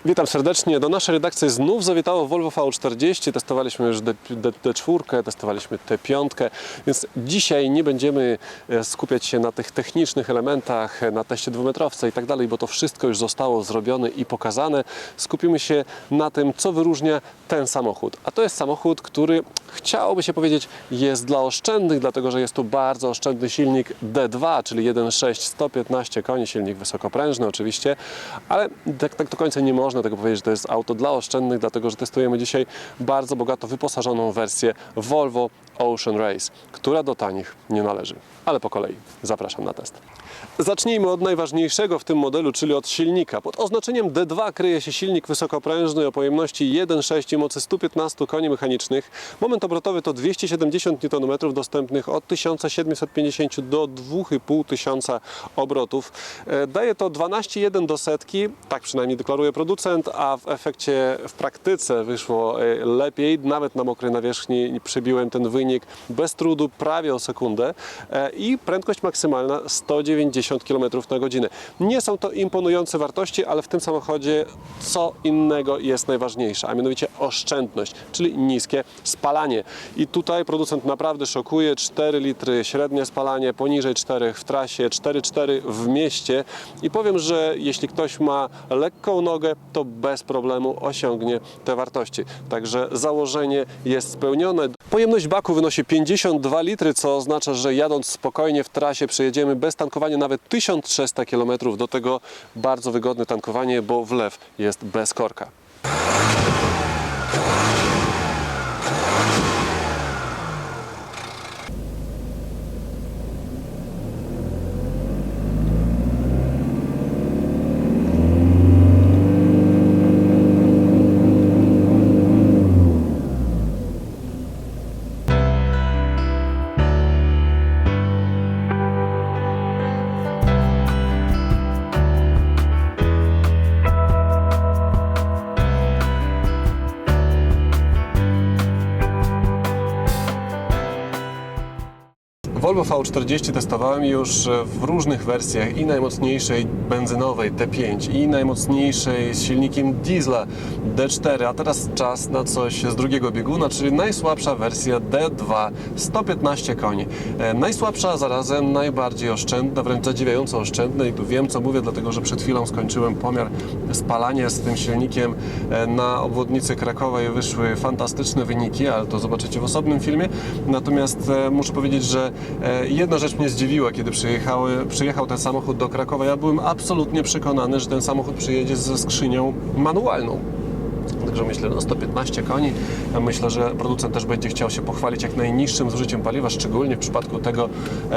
Witam serdecznie. Do naszej redakcji znów zawitało Volvo V40. Testowaliśmy już D4, testowaliśmy T5, więc dzisiaj nie będziemy skupiać się na tych technicznych elementach, na teście dwumetrowca i tak dalej, bo to wszystko już zostało zrobione i pokazane. Skupimy się na tym, co wyróżnia ten samochód. A to jest samochód, który chciałoby się powiedzieć jest dla oszczędnych, dlatego że jest tu bardzo oszczędny silnik D2, czyli 1.6, 115 koni, silnik wysokoprężny oczywiście, ale tak do końca nie można tego powiedzieć, że to jest auto dla oszczędnych, dlatego że testujemy dzisiaj bardzo bogato wyposażoną wersję Volvo Ocean Race, która do tanich nie należy. Ale po kolei. Zapraszam na test. Zacznijmy od najważniejszego w tym modelu, czyli od silnika. Pod oznaczeniem D2 kryje się silnik wysokoprężny o pojemności 1.6 i mocy 115 koni mechanicznych. Moment obrotowy to 270 Nm, dostępnych od 1750 do 2500 obrotów. Daje to 12,1 do setki, tak przynajmniej deklaruje producent, a w efekcie, w praktyce wyszło lepiej. Nawet na mokrej nawierzchni przebiłem ten wynik bez trudu, prawie o sekundę. I prędkość maksymalna 190 km na godzinę. Nie są to imponujące wartości, ale w tym samochodzie co innego jest najważniejsze, a mianowicie oszczędność, czyli niskie spalanie. I tutaj producent naprawdę szokuje. 4 litry średnie spalanie, poniżej 4 w trasie, 4,4 w mieście. I powiem, że jeśli ktoś ma lekką nogę, to bez problemu osiągnie te wartości. Także założenie jest spełnione. Pojemność baku wynosi 52 litry, co oznacza, że jadąc spokojnie w trasie przejedziemy bez tankowania nawet 1300 km. Do tego bardzo wygodne tankowanie, bo wlew jest bez korka. Volvo V40 testowałem już w różnych wersjach, i najmocniejszej benzynowej T5, i najmocniejszej z silnikiem diesla D4, a teraz czas na coś z drugiego bieguna, czyli najsłabsza wersja D2, 115 koni. Najsłabsza, a zarazem najbardziej oszczędna, wręcz zadziwiająco oszczędna, i tu wiem, co mówię, dlatego że przed chwilą skończyłem pomiar spalania z tym silnikiem na obwodnicy Krakowa i wyszły fantastyczne wyniki, ale to zobaczycie w osobnym filmie. Natomiast muszę powiedzieć, że jedna rzecz mnie zdziwiła, kiedy przyjechał ten samochód do Krakowa. Ja byłem absolutnie przekonany, że ten samochód przyjedzie ze skrzynią manualną. Także myślę, no 115 koni. Myślę, że producent też będzie chciał się pochwalić jak najniższym zużyciem paliwa, szczególnie w przypadku tego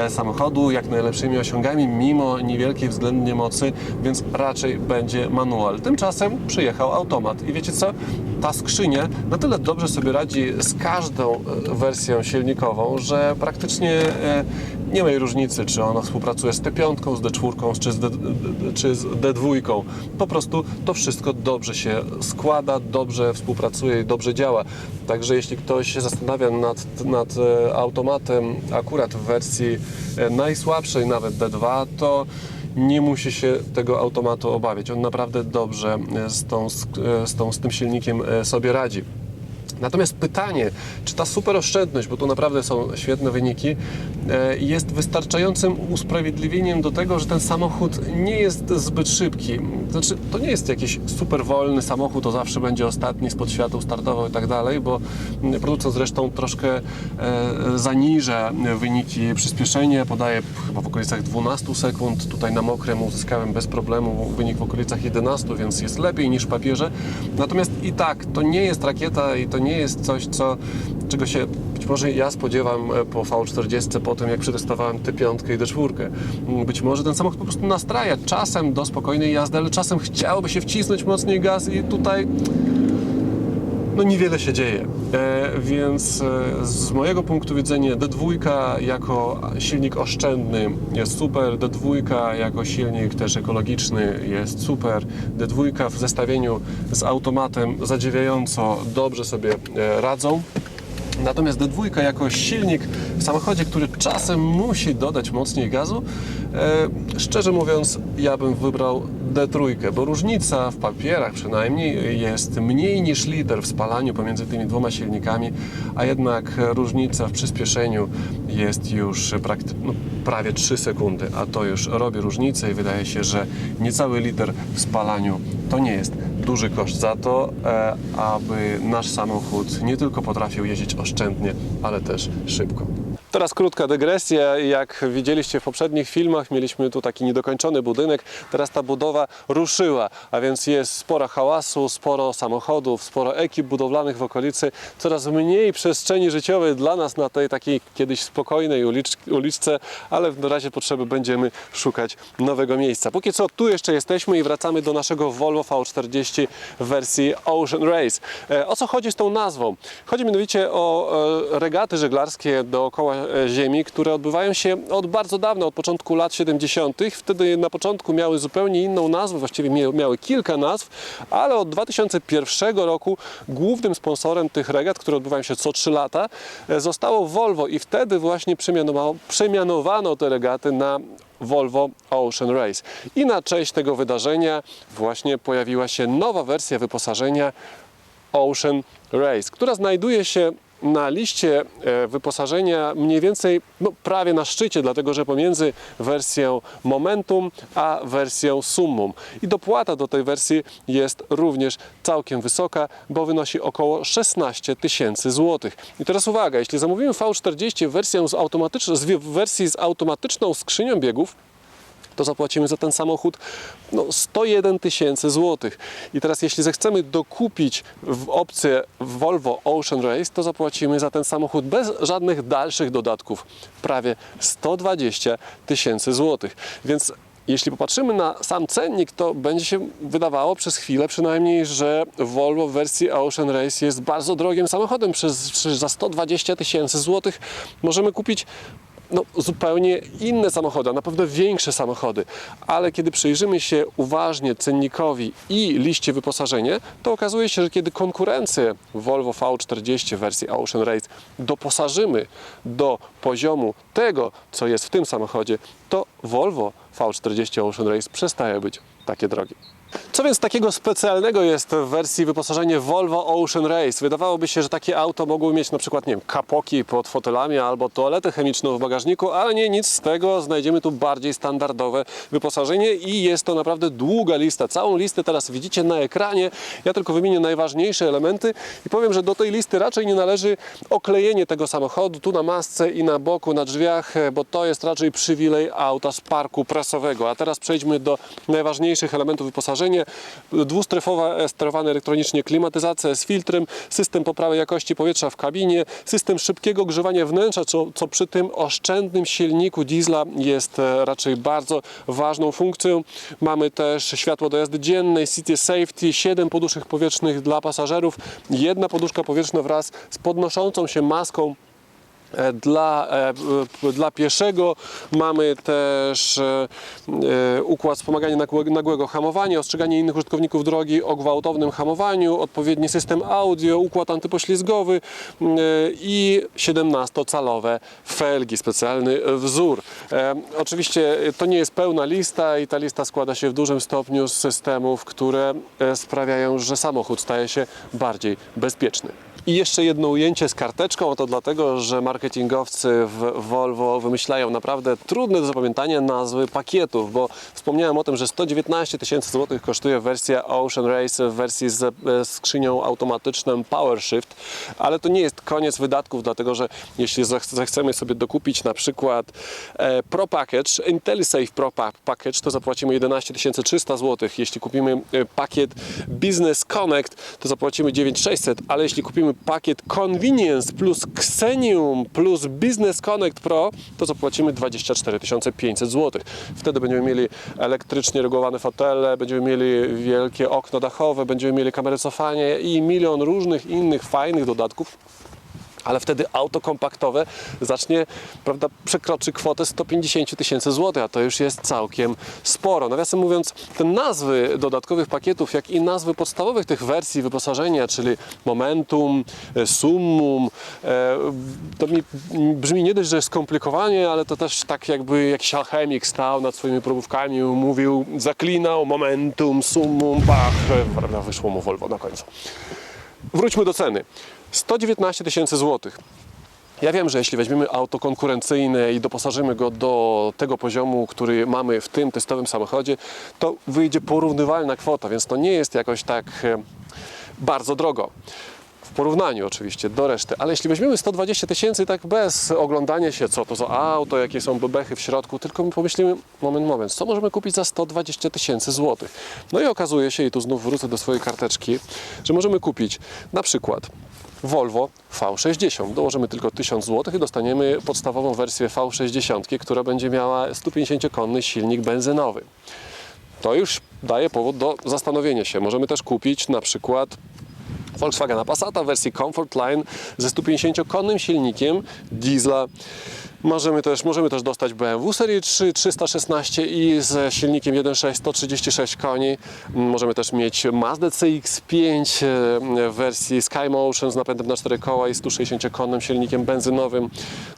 samochodu, jak najlepszymi osiągami, mimo niewielkiej względnie mocy, więc raczej będzie manual. Tymczasem przyjechał automat i wiecie co? Ta skrzynia na tyle dobrze sobie radzi z każdą wersją silnikową, że praktycznie nie ma jej różnicy, czy ona współpracuje z T5, z D4, czy z D2. Po prostu to wszystko dobrze się składa, dobrze współpracuje i dobrze działa. Także jeśli ktoś się zastanawia nad automatem akurat w wersji najsłabszej, nawet D2, to nie musi się tego automatu obawiać. On naprawdę dobrze z tym silnikiem sobie radzi. Natomiast pytanie, czy ta superoszczędność, bo tu naprawdę są świetne wyniki, jest wystarczającym usprawiedliwieniem do tego, że ten samochód nie jest zbyt szybki. Znaczy, to nie jest jakiś super wolny samochód, to zawsze będzie ostatni spod świateł, startował i tak dalej, bo producent zresztą troszkę zaniża wyniki przyspieszenia, podaje chyba w okolicach 12 sekund. Tutaj na mokrym uzyskałem bez problemu wynik w okolicach 11, więc jest lepiej niż w papierze. Natomiast i tak, to nie jest rakieta i to nie jest coś, czego się być może ja spodziewam po V40, po tym jak przetestowałem T5 i D4. Być może ten samochód po prostu nastraja czasem do spokojnej jazdy, ale czasem chciałoby się wcisnąć mocniej gaz i tutaj no niewiele się dzieje. Więc z mojego punktu widzenia D2 jako silnik oszczędny jest super, D2 jako silnik też ekologiczny jest super, D2 w zestawieniu z automatem zadziwiająco dobrze sobie radzą. Natomiast D2 jako silnik w samochodzie, który czasem musi dodać mocniej gazu, szczerze mówiąc, ja bym wybrał D3, bo różnica w papierach przynajmniej jest mniej niż liter w spalaniu pomiędzy tymi dwoma silnikami, a jednak różnica w przyspieszeniu jest już prawie 3 sekundy, a to już robi różnicę i wydaje się, że niecały liter w spalaniu to nie jest duży koszt za to, aby nasz samochód nie tylko potrafił jeździć oszczędnie, ale też szybko. Teraz krótka dygresja. Jak widzieliście w poprzednich filmach, mieliśmy tu taki niedokończony budynek. Teraz ta budowa ruszyła, a więc jest sporo hałasu, sporo samochodów, sporo ekip budowlanych w okolicy. Coraz mniej przestrzeni życiowej dla nas na tej takiej kiedyś spokojnej uliczce, ale w razie potrzeby będziemy szukać nowego miejsca. Póki co tu jeszcze jesteśmy i wracamy do naszego Volvo V40 w wersji Ocean Race. O co chodzi z tą nazwą? Chodzi mianowicie o regaty żeglarskie dookoła Ziemi, które odbywają się od bardzo dawna, od początku lat 70. Wtedy na początku miały zupełnie inną nazwę, właściwie miały kilka nazw, ale od 2001 roku głównym sponsorem tych regat, które odbywają się co 3 lata, zostało Volvo i wtedy właśnie przemianowano te regaty na Volvo Ocean Race. I na cześć tego wydarzenia właśnie pojawiła się nowa wersja wyposażenia Ocean Race, która znajduje się na liście wyposażenia mniej więcej prawie na szczycie, dlatego że pomiędzy wersją Momentum a wersją Summum. I dopłata do tej wersji jest również całkiem wysoka, bo wynosi około 16 000 złotych. I teraz uwaga, jeśli zamówimy V40 w wersji z automatyczną skrzynią biegów, to zapłacimy za ten samochód 101 000 złotych. I teraz jeśli zechcemy dokupić w opcję Volvo Ocean Race, to zapłacimy za ten samochód bez żadnych dalszych dodatków prawie 120 000 złotych. Więc jeśli popatrzymy na sam cennik, to będzie się wydawało przez chwilę przynajmniej, że Volvo w wersji Ocean Race jest bardzo drogim samochodem. Za 120 000 złotych możemy kupić zupełnie inne samochody, a na pewno większe samochody, ale kiedy przyjrzymy się uważnie cennikowi i liście wyposażenia, to okazuje się, że kiedy konkurencję Volvo V40 w wersji Ocean Race doposażymy do poziomu tego, co jest w tym samochodzie, to Volvo V40 Ocean Race przestaje być takie drogie. Co więc takiego specjalnego jest w wersji wyposażenie Volvo Ocean Race? Wydawałoby się, że takie auto mogło mieć na przykład, nie wiem, kapoki pod fotelami albo toaletę chemiczną w bagażniku, ale nie, nic z tego. Znajdziemy tu bardziej standardowe wyposażenie i jest to naprawdę długa lista. Całą listę teraz widzicie na ekranie. Ja tylko wymienię najważniejsze elementy i powiem, że do tej listy raczej nie należy oklejenie tego samochodu tu na masce i na boku, na drzwiach, bo to jest raczej przywilej auta z parku prasowego. A teraz przejdźmy do najważniejszych elementów wyposażenia. Dwustrefowa, sterowana elektronicznie klimatyzacja z filtrem, system poprawy jakości powietrza w kabinie, system szybkiego grzewania wnętrza, co przy tym oszczędnym silniku diesla jest raczej bardzo ważną funkcją. Mamy też światło do jazdy dziennej, City Safety, 7 poduszek powietrznych dla pasażerów, 1 poduszka powietrzna wraz z podnoszącą się maską dla pieszego. Mamy też układ wspomagania nagłego hamowania, ostrzeganie innych użytkowników drogi o gwałtownym hamowaniu, odpowiedni system audio, układ antypoślizgowy i 17-calowe felgi, specjalny wzór. Oczywiście to nie jest pełna lista i ta lista składa się w dużym stopniu z systemów, które sprawiają, że samochód staje się bardziej bezpieczny. I jeszcze jedno ujęcie z karteczką, a to dlatego, że marketingowcy w Volvo wymyślają naprawdę trudne do zapamiętania nazwy pakietów, bo wspomniałem o tym, że 119 000 złotych kosztuje wersja Ocean Race w wersji z skrzynią automatyczną PowerShift, ale to nie jest koniec wydatków, dlatego że jeśli zechcemy sobie dokupić na przykład Pro Package, IntelliSafe Pro Package, to zapłacimy 11 300 zł. Jeśli kupimy pakiet Business Connect, to zapłacimy 9600, ale jeśli kupimy pakiet Convenience plus Xenium plus Business Connect Pro, to zapłacimy 24 500 zł. Wtedy będziemy mieli elektrycznie regulowane fotele, będziemy mieli wielkie okno dachowe, będziemy mieli kamerę cofania i milion różnych innych fajnych dodatków. ale wtedy auto kompaktowe zacznie, prawda, przekroczy kwotę 150 000 złotych, a to już jest całkiem sporo. Nawiasem mówiąc, te nazwy dodatkowych pakietów, jak i nazwy podstawowych tych wersji wyposażenia, czyli Momentum, Summum, to mi brzmi nie dość, że skomplikowanie, ale to też tak jakby jakiś alchemik stał nad swoimi probówkami i mówił, zaklinał Momentum, Summum, bach, prawda, wyszło mu Volvo na końcu. Wróćmy do ceny. 119 000 złotych. Ja wiem, że jeśli weźmiemy auto konkurencyjne i doposażymy go do tego poziomu, który mamy w tym testowym samochodzie, to wyjdzie porównywalna kwota, więc to nie jest jakoś tak bardzo drogo. W porównaniu oczywiście do reszty, ale jeśli weźmiemy 120 000 tak bez oglądania się, co to za auto, jakie są bebechy w środku, tylko my pomyślimy, moment, co możemy kupić za 120 000 złotych? No i okazuje się, i tu znów wrócę do swojej karteczki, że możemy kupić na przykład Volvo V60. Dołożymy tylko 1000 zł i dostaniemy podstawową wersję V60, która będzie miała 150-konny silnik benzynowy. To już daje powód do zastanowienia się. Możemy też kupić na przykład Volkswagena Passata w wersji Comfort Line ze 150-konnym silnikiem diesla. Możemy też dostać BMW serii 3 316 i z silnikiem 1.6 136 koni. Możemy też mieć Mazda CX-5 w wersji Skymotion z napędem na 4 koła i 160-konnym silnikiem benzynowym.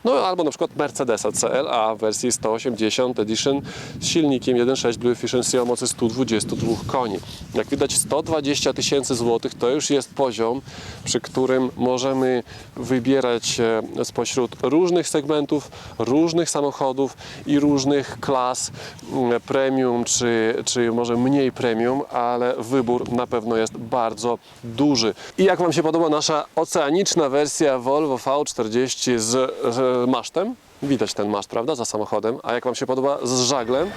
No albo na przykład Mercedesa CLA w wersji 180 Edition z silnikiem 1.6 Blue Efficiency o mocy 122 koni. Jak widać, 120 000 złotych to już jest poziom, przy którym możemy wybierać spośród różnych segmentów, różnych samochodów i różnych klas premium, czy może mniej premium, ale wybór na pewno jest bardzo duży. I jak Wam się podoba nasza oceaniczna wersja Volvo V40 z masztem? Widać ten maszt, prawda, za samochodem. A jak Wam się podoba z żaglem?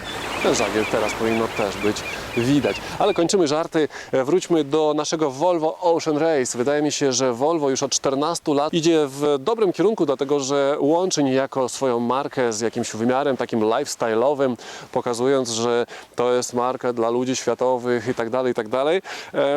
Ten żagiel teraz powinno też być widać. Ale kończymy żarty. Wróćmy do naszego Volvo Ocean Race. Wydaje mi się, że Volvo już od 14 lat idzie w dobrym kierunku, dlatego że łączy niejako swoją markę z jakimś wymiarem takim lifestyle'owym, pokazując, że to jest marka dla ludzi światowych i tak dalej, i tak dalej.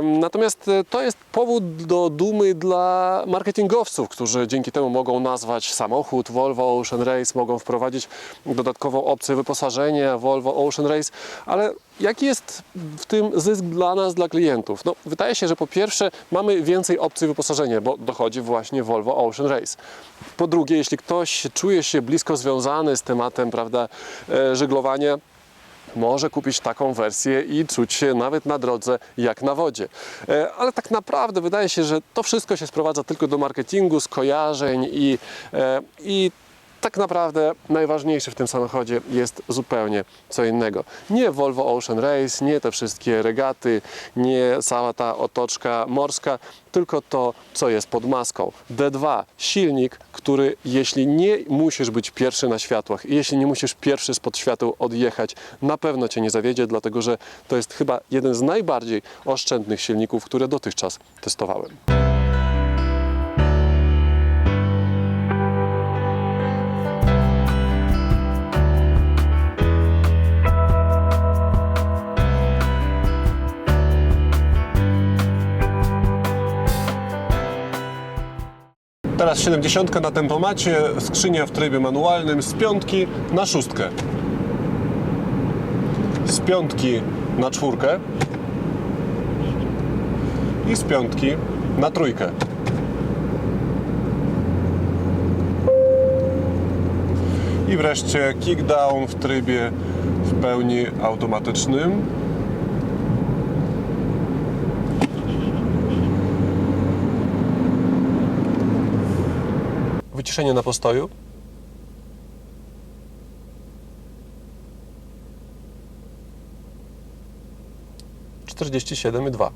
Natomiast to jest powód do dumy dla marketingowców, którzy dzięki temu mogą nazwać samochód Volvo Ocean Race, mogą wprowadzić dodatkową opcję wyposażenia Volvo Ocean Race, ale jaki jest w tym zysk dla nas, dla klientów? No, wydaje się, że po pierwsze mamy więcej opcji wyposażenia, bo dochodzi właśnie Volvo Ocean Race. Po drugie, jeśli ktoś czuje się blisko związany z tematem, prawda, żeglowania, może kupić taką wersję i czuć się nawet na drodze jak na wodzie. Ale tak naprawdę wydaje się, że to wszystko się sprowadza tylko do marketingu, skojarzeń i tak naprawdę najważniejsze w tym samochodzie jest zupełnie co innego. Nie Volvo Ocean Race, nie te wszystkie regaty, nie cała ta otoczka morska, tylko to, co jest pod maską. D2, silnik, który jeśli nie musisz być pierwszy na światłach, jeśli nie musisz pierwszy spod świateł odjechać, na pewno Cię nie zawiedzie, dlatego że to jest chyba jeden z najbardziej oszczędnych silników, które dotychczas testowałem. Teraz 70 na tempomacie, skrzynia w trybie manualnym z 5 na 6. Z 5 na 4 i z 5 na 3. I wreszcie kickdown w trybie w pełni automatycznym. Wyciszenie na postoju. (47,2).